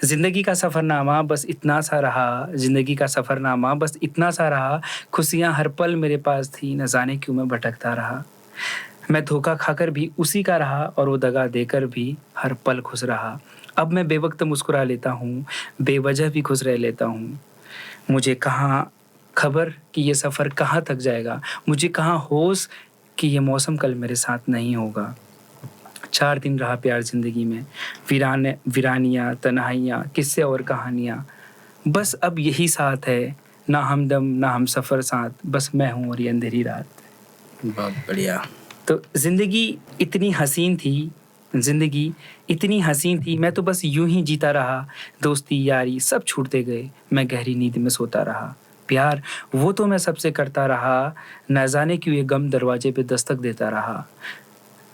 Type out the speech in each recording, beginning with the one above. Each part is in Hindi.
ज़िंदगी का सफ़रनामा बस इतना सा रहा, ज़िंदगी का सफ़रनामा बस इतना सा रहा, खुशियाँ हर पल मेरे पास थी, न जाने क्यों मैं भटकता रहा। मैं धोखा खाकर भी उसी का रहा और वो दगा देकर भी हर पल खुश रहा। अब मैं बेवक़्त मुस्कुरा लेता हूँ, बेवजह भी खुश रह लेता हूँ। मुझे कहाँ खबर कि ये सफ़र कहाँ तक जाएगा, मुझे कहाँ होश कि ये मौसम कल मेरे साथ नहीं होगा। 4 दिन रहा प्यार ज़िंदगी में, वीरानियाँ, तन्हाइयाँ, किस्से और कहानियाँ। बस अब यही साथ है, ना हमदम ना हमसफ़र साथ, बस मैं हूँ और ये अंधेरी रात। बहुत बढ़िया। तो ज़िंदगी इतनी हसीन थी, मैं तो बस यूं ही जीता रहा। दोस्ती यारी सब छूटते गए, मैं गहरी नींद में सोता रहा। प्यार वो तो मैं सबसे करता रहा, न जाने क्यों ये गम दरवाजे पे दस्तक देता रहा।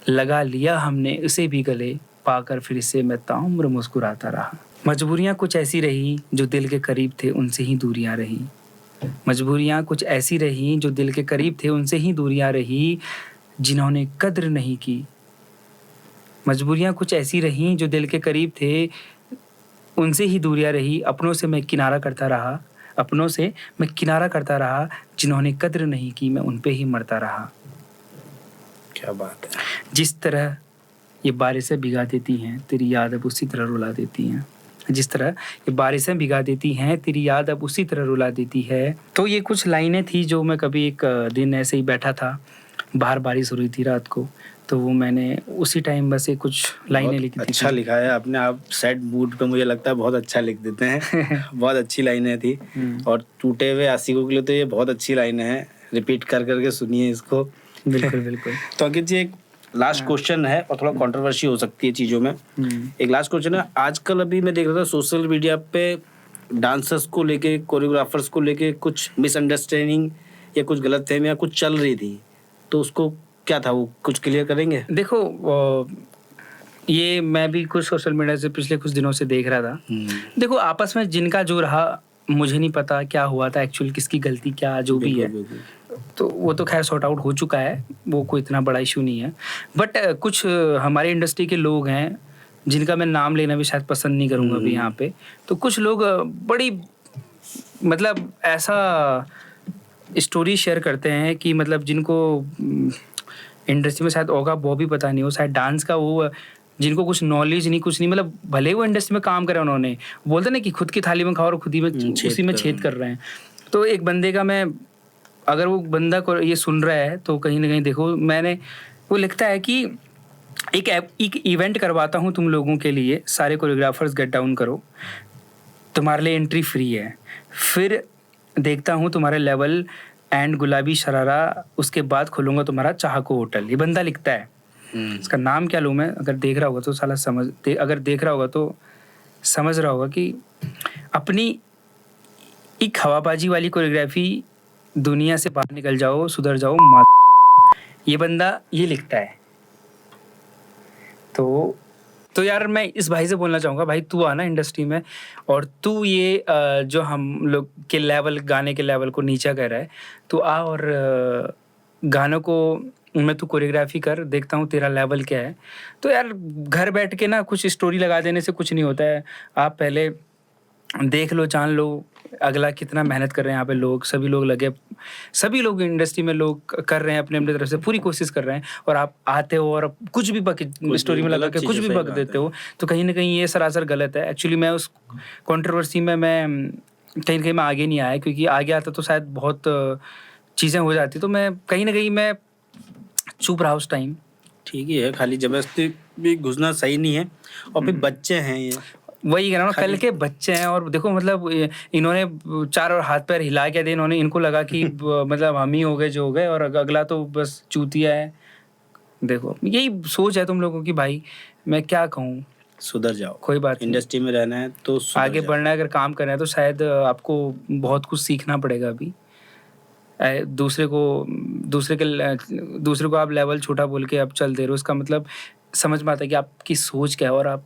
लगा लिया हमने उसे भी गले, पाकर फिर से मैं ताउम्र मुस्कुराता रहा। मजबूरियाँ कुछ ऐसी रही जो दिल के करीब थे उनसे ही दूरियां रही। मजबूरियाँ कुछ ऐसी रही जो दिल के करीब थे उनसे ही दूरियां रही, जिन्होंने कद्र नहीं की। मजबूरियाँ कुछ ऐसी रहीं जो दिल के करीब थे उनसे ही दूरियां रही। अपनों से मैं किनारा करता रहा, जिन्होंने कद्र नहीं की मैं उन पे ही मरता रहा। क्या बात है। जिस तरह ये बारिशें भिगा देती हैं, तेरी याद अब उसी तरह रुला देती हैं। जिस तरह ये बारिशें भिगा देती हैं, तेरी याद अब उसी तरह रुला देती है। तो ये कुछ लाइनें थी जो मैं कभी एक दिन ऐसे ही बैठा था, बाहर बारिश हो रही थी रात को, तो वो मैंने उसी टाइम बस ये कुछ लाइनें लिखी थी। अच्छा लिखा है आपने। आप सैड मूड पे मुझे लगता है बहुत अच्छा लिख देते हैं। बहुत अच्छी लाइनें थी और टूटे हुए आशिकों के लिए तो ये बहुत अच्छी लाइनें हैं। रिपीट कर करके सुनिए इसको। बिल्कुल बिल्कुल। तो अंकित जी, एक लास्ट क्वेश्चन है और थोड़ा कंट्रोवर्सी हो सकती है चीज़ों में। एक लास्ट क्वेश्चन है। आजकल अभी मैं देख रहा था सोशल मीडिया पे डांसर्स को लेके, कोरियोग्राफर्स को लेके कुछ मिसअंडरस्टैंडिंग या कुछ गलतफहमियां कुछ चल रही थी, तो उसको क्या था, वो कुछ क्लियर करेंगे? देखो, ये मैं भी कुछ सोशल मीडिया से पिछले कुछ दिनों से देख रहा था। देखो, आपस में जिनका जो रहा, मुझे नहीं पता क्या हुआ था एक्चुअल, किसकी गलती क्या जो भी है, तो वो तो खैर सॉर्ट आउट हो चुका है, वो कोई इतना बड़ा इशू नहीं है। बट कुछ हमारे इंडस्ट्री के लोग हैं जिनका मैं नाम लेना भी शायद पसंद नहीं करूँगा अभी यहाँ पे। तो कुछ लोग बड़ी मतलब ऐसा स्टोरी शेयर करते हैं कि मतलब जिनको इंडस्ट्री में शायद होगा वो भी पता नहीं हो, शायद डांस का वो, जिनको कुछ नॉलेज नहीं कुछ नहीं, मतलब भले वो इंडस्ट्री में काम करें, उन्होंने बोलते ना कि खुद की थाली में खाओ और खुद ही में उसी में छेद कर रहे हैं। तो एक बंदे का मैं, अगर वो बंदा को ये सुन रहा है तो कहीं ना कहीं देखो, मैंने वो लिखता है कि एक इवेंट करवाता हूँ तुम लोगों के लिए, सारे कोरियोग्राफर्स गेट डाउन करो, तुम्हारे लिए एंट्री फ्री है, फिर देखता हूँ तुम्हारे लेवल एंड गुलाबी शरारा, उसके बाद खोलूँगा तुम्हारा चाहको होटल। ये बंदा लिखता है। इसका नाम क्या लूँ मैं, अगर देख रहा होगा तो साला अगर देख रहा होगा तो समझ रहा होगा कि अपनी एक हवाबाजी वाली कोरियोग्राफी दुनिया से बाहर निकल जाओ, सुधर जाओ, ये बंदा ये लिखता है। तो यार मैं इस भाई से बोलना चाहूँगा, भाई तू आना इंडस्ट्री में और तू ये जो हम लोग के लेवल, गाने के लेवल को नीचा कर रहा है, तू आ और गानों को मैं तू कोरियोग्राफी कर, देखता हूँ तेरा लेवल क्या है। तो यार घर बैठ के ना कुछ स्टोरी लगा देने से कुछ नहीं होता है। आप पहले देख लो, जान लो अगला कितना मेहनत कर रहे हैं यहाँ पे लोग, सभी लोग इंडस्ट्री में लोग कर रहे हैं, अपने अपने तरफ से पूरी कोशिश कर रहे हैं, और आप आते हो और कुछ भी बक स्टोरी में लगा के कुछ भी बक देते हो, तो कहीं ना कहीं ये सरासर गलत है। एक्चुअली मैं उस कंट्रोवर्सी में मैं कहीं ना कहीं मैं आगे नहीं आया, क्योंकि आगे आता तो शायद बहुत चीज़ें हो जाती, तो मैं कहीं ना कहीं मैं चुप रहा उस टाइम। ठीक ही है, खाली जबरदस्ती भी घुसना सही नहीं है। और फिर बच्चे हैं, ये वही कह रहा हूँ, कल के बच्चे हैं। और देखो मतलब इन्होंने चार हाथ पैर हिला के दे, इन्होंने, इनको लगा कि मतलब हम ही हो गए जो हो गए, और अगला तो बस चूतिया है। देखो यही सोच है तुम लोगों की, भाई मैं क्या कहूँ, सुधर जाओ, कोई बात नहीं। इंडस्ट्री में रहना है तो आगे बढ़ना है, अगर काम करना है तो शायद आपको बहुत कुछ सीखना पड़ेगा अभी। दूसरे को आप लेवल छोटा बोल के आप चल दे रहे हो, उसका मतलब समझ में आता है कि आपकी सोच क्या है। और आप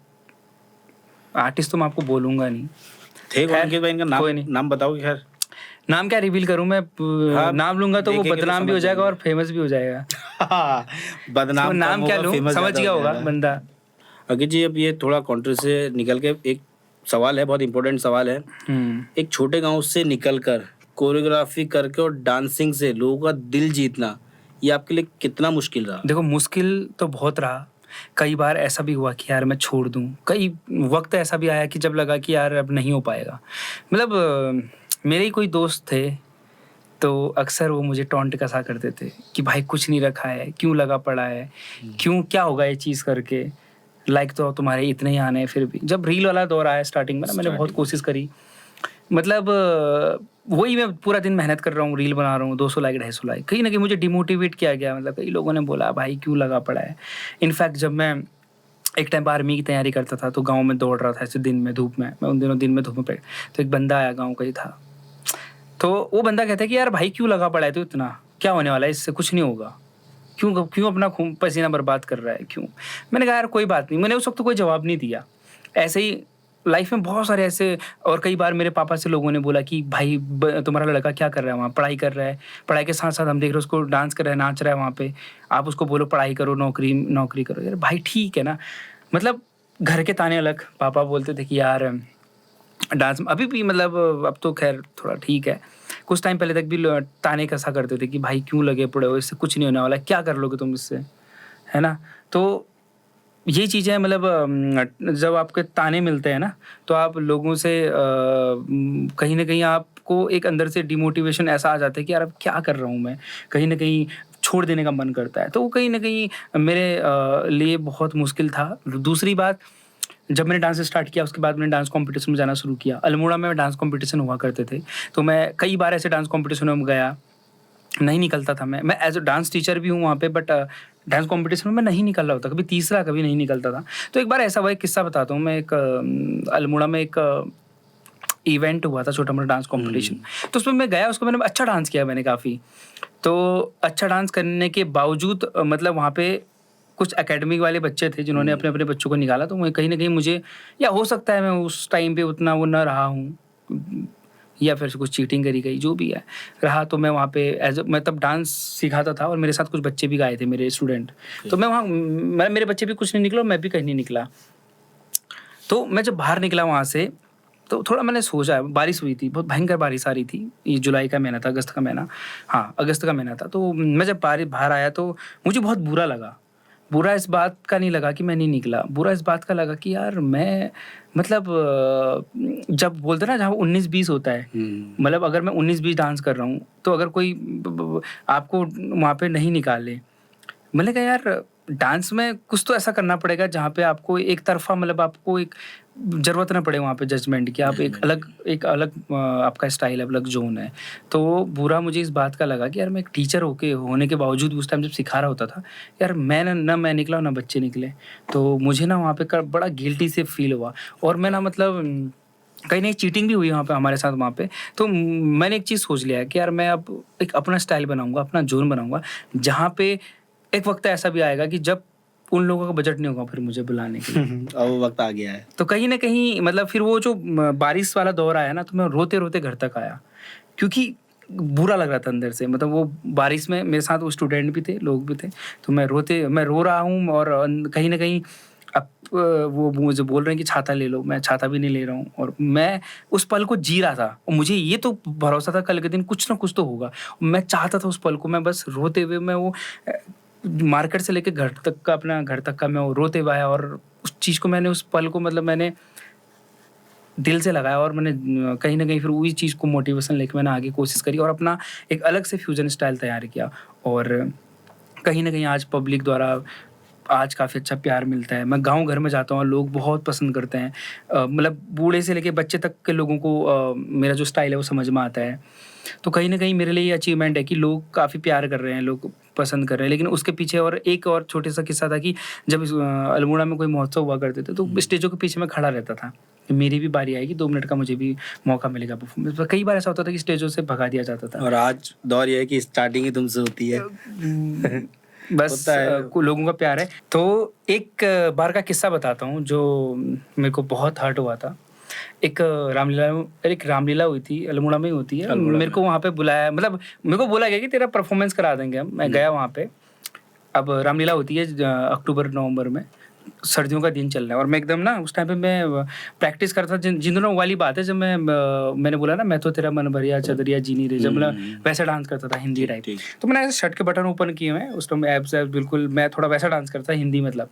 आर्टिस्ट तो मैं आपको बोलूँगा नहीं, थे अंकित भाई, इनका नाम बताओगे? खैर नाम क्या रिवील करूँ मैं? हाँ, नाम लूंगा तो वो बदनाम भी हो जाएगा और फेमस भी हो जाएगा। बदनाम तो नाम क्या लूँ, समझ गया होगा बंदा। अंकित जी, अब ये थोड़ा कॉन्ट्री से निकल के एक सवाल है, बहुत इंपॉर्टेंट सवाल है। एक छोटे गांव से निकलकर कोरियोग्राफी करके और डांसिंग से लोगों का दिल जीतना, ये आपके लिए कितना मुश्किल रहा? देखो मुश्किल तो बहुत रहा। कई बार ऐसा भी हुआ कि यार मैं छोड़ दूँ। कई वक़्त ऐसा भी आया कि जब लगा कि यार अब नहीं हो पाएगा। मतलब मेरे ही कोई दोस्त थे, तो अक्सर वो मुझे टॉन्ट कसा करते थे कि भाई कुछ नहीं रखा है, क्यों लगा पड़ा है? क्यों, क्या होगा ये चीज़ करके? लाइक तो तुम्हारे इतने ही आने हैं फिर भी। जब रील वाला दौर आया स्टार्टिंग में ना, मैंने बहुत कोशिश करी। मतलब वही मैं पूरा दिन मेहनत कर रहा हूँ, रील बना रहा हूँ, 200 लाइक 250 लाइक, कहीं ना कहीं मुझे डिमोटिवेट किया गया। मतलब कई लोगों ने बोला भाई क्यों लगा पड़ा है। इनफैक्ट जब मैं एक टाइम पर आर्मी की तैयारी करता था तो गांव में दौड़ रहा था ऐसे दिन में धूप में, मैं उन दिनों दिन में धूप में पे, तो एक बंदा आया, गाँव का ही था। तो वो बंदा कहता है कि यार भाई क्यों लगा पड़ा है, तो इतना क्या होने वाला है, इससे कुछ नहीं होगा, क्यों क्यों अपना खून पसीना बर्बाद कर रहा है, क्यों? मैंने कहा यार कोई बात नहीं। मैंने उस वक्त कोई जवाब नहीं दिया। ऐसे ही लाइफ में बहुत सारे ऐसे, और कई बार मेरे पापा से लोगों ने बोला कि भाई तुम्हारा लड़का क्या कर रहा है वहाँ, पढ़ाई कर रहा है, पढ़ाई के साथ साथ हम देख रहे हैं उसको डांस कर रहा है, नाच रहा है वहाँ पे, आप उसको बोलो पढ़ाई करो, नौकरी नौकरी करो। यार भाई ठीक है ना। मतलब घर के ताने अलग, पापा बोलते थे कि यार डांस अभी भी, मतलब अब तो खैर थोड़ा ठीक है, कुछ टाइम पहले तक भी ताने कसा करते थे कि भाई क्यों लगे पड़े हो, इससे कुछ नहीं होने वाला, क्या कर लोगे तुम इससे, है ना। तो ये चीज़ें मतलब जब आपके ताने मिलते हैं ना, तो आप लोगों से कहीं ना कहीं आपको एक अंदर से डिमोटिवेशन ऐसा आ जाता है कि यार अब क्या कर रहा हूँ मैं, कहीं ना कहीं छोड़ देने का मन करता है। तो वो कहीं ना कहीं मेरे लिए बहुत मुश्किल था। दूसरी बात, जब मैंने डांस स्टार्ट किया उसके बाद मैंने डांस कंपटीशन में जाना शुरू किया। अल्मोड़ा में डांस कंपटीशन हुआ करते थे, तो मैं कई बार ऐसे डांस कंपटीशनों में गया, नहीं निकलता था। मैं एज अ डांस टीचर भी हूँ वहाँ पे, बट डांस कंपटीशन में मैं नहीं निकल रहा होता, कभी तीसरा कभी नहीं निकलता था। तो एक बार ऐसा हुआ, एक किस्सा बताता हूँ मैं। एक अल्मोड़ा में एक इवेंट हुआ था, छोटा मोटा डांस कंपटीशन, तो उसमें मैं गया, उसको मैंने अच्छा डांस किया मैंने काफ़ी। तो अच्छा डांस करने के बावजूद मतलब वहाँ पे कुछ एकेडमी वाले बच्चे थे जिन्होंने अपने अपने बच्चों को निकाला, तो मैं कहीं ना कहीं मुझे, या हो सकता है मैं उस टाइम पे उतना वो ना रहा हूँ, या फिर कुछ चीटिंग करी गई, जो भी है रहा। तो मैं वहाँ पे मैं तब डांस सिखाता था और मेरे साथ कुछ बच्चे भी गाए थे, मेरे स्टूडेंट। तो मैं वहाँ, मेरे बच्चे भी कुछ नहीं निकला, मैं भी कहीं नहीं निकला। तो मैं जब बाहर निकला वहाँ से, तो थोड़ा मैंने सोचा, बारिश हुई थी, बहुत भयंकर बारिश आ रही थी। ये जुलाई का महीना था, अगस्त का महीना, हाँ अगस्त का महीना था। तो मैं जब बाहर आया तो मुझे बहुत बुरा लगा। बुरा इस बात का नहीं लगा कि मैं नहीं निकला, बुरा इस बात का लगा कि यार मैं, मतलब जब बोलते ना जहाँ 19-20 होता है, मतलब अगर मैं 19-20 डांस कर रहा हूँ, तो अगर कोई आपको वहाँ पे नहीं निकाले, मैंने कहा यार डांस में कुछ तो ऐसा करना पड़ेगा जहाँ पे आपको एक तरफा, मतलब आपको एक ज़रूरत ना पड़े वहाँ पे जजमेंट की, आप एक अलग आपका स्टाइल है, अलग जोन है। तो बुरा मुझे इस बात का लगा कि यार मैं एक टीचर होने के बावजूद उस टाइम जब सिखा रहा होता था, यार मैं ना मैं निकला ना बच्चे निकले, तो मुझे ना वहाँ पे बड़ा गिल्टी से फील हुआ। और मैं ना मतलब कहीं नहीं, चीटिंग भी हुई वहाँ पे हमारे साथ वहाँ पे। तो मैंने एक चीज़ सोच लिया कि यार मैं अब एक अपना स्टाइल बनाऊँगा, अपना जोन बनाऊँगा, जहाँ पे एक वक्त ऐसा भी आएगा कि जब उन लोगों का बजट नहीं होगा फिर मुझे बुलाने के लिए। और वो वक्त आ गया है। तो कहीं ना कहीं मतलब फिर वो जो बारिश वाला दौर आया ना, तो मैं रोते रोते घर तक आया, क्योंकि बुरा लग रहा था अंदर से। मतलब वो बारिश में मेरे साथ वो स्टूडेंट भी थे, लोग भी थे, तो मैं रो रहा हूँ। और कहीं ना कहीं अब वो मुझे बोल रहे हैं कि छाता ले लो, मैं छाता भी नहीं ले रहा हूँ। और मैं उस पल को जी रहा था, और मुझे ये तो भरोसा था कल के दिन कुछ ना कुछ तो होगा। मैं चाहता था उस पल को, मैं बस रोते हुए मैं वो मार्केट से लेके घर तक का, अपना घर तक का मैं वो रोते हुए आया। और उस चीज़ को मैंने, उस पल को मतलब मैंने दिल से लगाया, और मैंने कहीं ना कहीं फिर वही चीज़ को मोटिवेशन लेके मैंने आगे कोशिश करी और अपना एक अलग से फ्यूजन स्टाइल तैयार किया। और कहीं ना कहीं आज पब्लिक द्वारा आज काफ़ी अच्छा प्यार मिलता है। मैं गाँव घर में जाता हूँ और लोग बहुत पसंद करते हैं। मतलब बूढ़े से लेके बच्चे तक के लोगों को मेरा जो स्टाइल है वो समझ में आता है। तो कहीं ना कहीं मेरे लिए ये अचीवमेंट है कि लोग काफ़ी प्यार कर रहे हैं, लोग पसंद कर रहे हैं। लेकिन उसके पीछे और एक और छोटे सा किस्सा था कि जब अल्मोड़ा में कोई महोत्सव हुआ करते थे, तो स्टेजों के पीछे मैं खड़ा रहता था, मेरी भी बारी आएगी, 2 मिनट का मुझे भी मौका मिलेगा परफॉर्मेंस। कई बार ऐसा होता था कि स्टेजों से भगा दिया जाता था। और आज दौर ये है कि स्टार्टिंग ही तुमसे होती है। बस लोगों का प्यार है। तो एक बार का किस्सा बताता हूँ जो मेरे को बहुत हर्ट हुआ था। एक रामलीला हुई थी, अल्मोड़ा में ही होती है। मेरे को वहाँ पे बुलाया, मतलब मेरे को बोला गया कि तेरा परफॉर्मेंस करा देंगे हम। मैं गया वहाँ पे। अब रामलीला होती है अक्टूबर नवंबर में, सर्दियों का दिन चल रहा है और मैं एकदम ना उस टाइम पे मैं प्रैक्टिस कर रहा था जिन दिनों वाली बात है जब मैंने बोला ना मैं तो तेरा मन भरिया चदरिया जी नहीं रही जब मैं वैसा डांस करता था हिंदी टाइप। तो मैंने ऐसे शर्ट के बटन ओपन किए हुए उस टाइम एब्स बिल्कुल मैं थोड़ा वैसा डांस करता था हिंदी मतलब।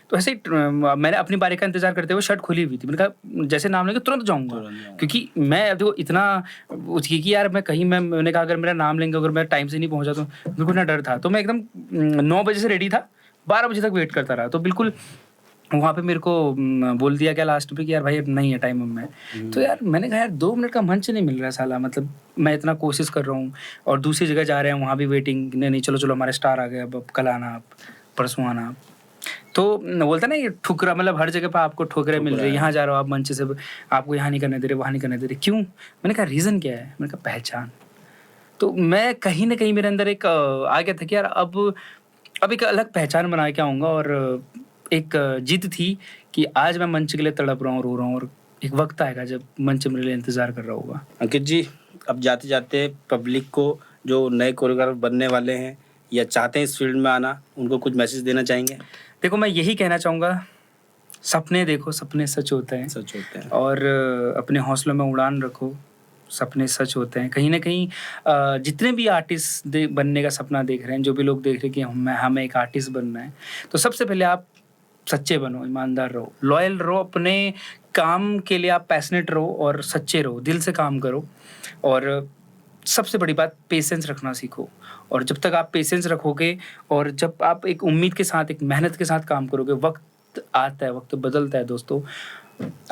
तो ऐसे ही मैंने अपनी बारी का इंतजार करते हुए शर्ट खुली हुई थी मैंने कहा जैसे नाम लेंगे तुरंत जाऊंगा क्योंकि मैं अब देखो इतना कि यार मैं कहीं मैंने कहा अगर मेरा नाम लेंगे अगर मैं टाइम से नहीं पहुंचा तो बिल्कुल ना डर था। तो मैं एकदम 9 बजे से रेडी था 12 बजे तक वेट करता रहा। तो बिल्कुल वहाँ पे मेरे को बोल दिया क्या लास्ट पे कि यार भाई अब नहीं है टाइम अब में। तो यार मैंने कहा यार 2 मिनट का मंच नहीं मिल रहा साला मतलब मैं इतना कोशिश कर रहा हूँ और दूसरी जगह जा रहे हैं वहाँ भी वेटिंग नहीं चलो चलो हमारे स्टार आ गए अब कल आना आप परसों आना आप। तो बोलता ना ये ठुकरा मतलब हर जगह पे आपको ठोकरें मिल रही है यहाँ जा रहे हो आप मंच से आपको यहाँ नहीं करने दे रहे वहाँ नहीं करने दे रहे क्यों। मैंने कहा रीज़न क्या है मैंने कहा पहचान। तो मैं कहीं ना कहीं मेरे अंदर एक आ गया था कि यार अब एक अलग पहचान बना के आऊँगा और एक जिद थी कि आज मैं मंच के लिए तड़प रहा हूँ रो रहा हूँ और एक वक्त आएगा जब मंच मेरे लिए इंतज़ार कर रहा होगा। अंकित जी अब जाते जाते पब्लिक को जो नए कोरियोग्राफर बनने वाले हैं या चाहते हैं इस फील्ड में आना उनको कुछ मैसेज देना चाहेंगे? देखो मैं यही कहना चाहूँगा सपने देखो सपने सच होते हैं और अपने हौसलों में उड़ान रखो सपने सच होते हैं। कहीं ना कहीं जितने भी आर्टिस्ट बनने का सपना देख रहे हैं जो भी लोग देख रहे हैं कि हमें एक आर्टिस्ट बनना है तो सबसे पहले आप सच्चे बनो ईमानदार रहो लॉयल रहो अपने काम के लिए आप पैशनेट रहो और सच्चे रहो दिल से काम करो। और सबसे बड़ी बात पेशेंस रखना सीखो और जब तक आप पेशेंस रखोगे और जब आप एक उम्मीद के साथ एक मेहनत के साथ काम करोगे वक्त आता है वक्त बदलता है दोस्तों।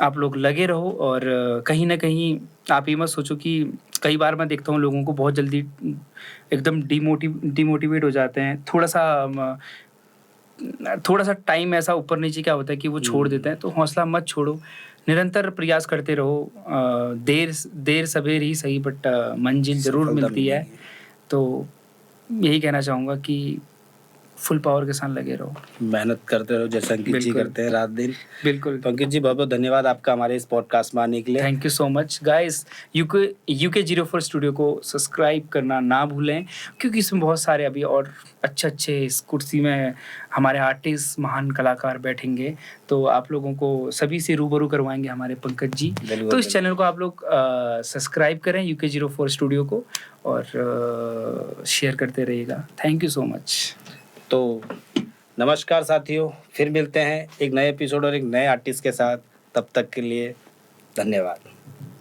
आप लोग लगे रहो और कहीं ना कहीं आप ये मत सोचो कि कई बार मैं देखता हूँ लोगों को बहुत जल्दी एकदम डिमोटिवेट हो जाते हैं थोड़ा सा टाइम ऐसा ऊपर नीचे क्या होता है कि वो छोड़ देते हैं। तो हौसला मत छोड़ो निरंतर प्रयास करते रहो देर सवेर ही सही बट मंजिल जरूर मिलती है। तो यही कहना चाहूँगा कि फुल पावर के साथ लगे रहो मेहनत करते रहो जैसा अंकित जी करते हैं रात दिन। बिल्कुल तो अंकित जी बहुत बहुत धन्यवाद आपका हमारे इस पॉडकास्ट में आने के लिए। Thank you so much guys. UK04 studio को सब्सक्राइब करना ना भूलें क्योंकि इसमें बहुत सारे अभी और अच्छे इस कुर्सी में हमारे आर्टिस्ट महान कलाकार बैठेंगे तो आप लोगों को सभी से रूबरू करवाएंगे हमारे पंकज जी। तो इस चैनल को आप लोग सब्सक्राइब करें UK04 स्टूडियो को और शेयर करते रहिएगा। Thank you so much. तो नमस्कार साथियों फिर मिलते हैं एक नए एपिसोड और एक नए आर्टिस्ट के साथ तब तक के लिए धन्यवाद।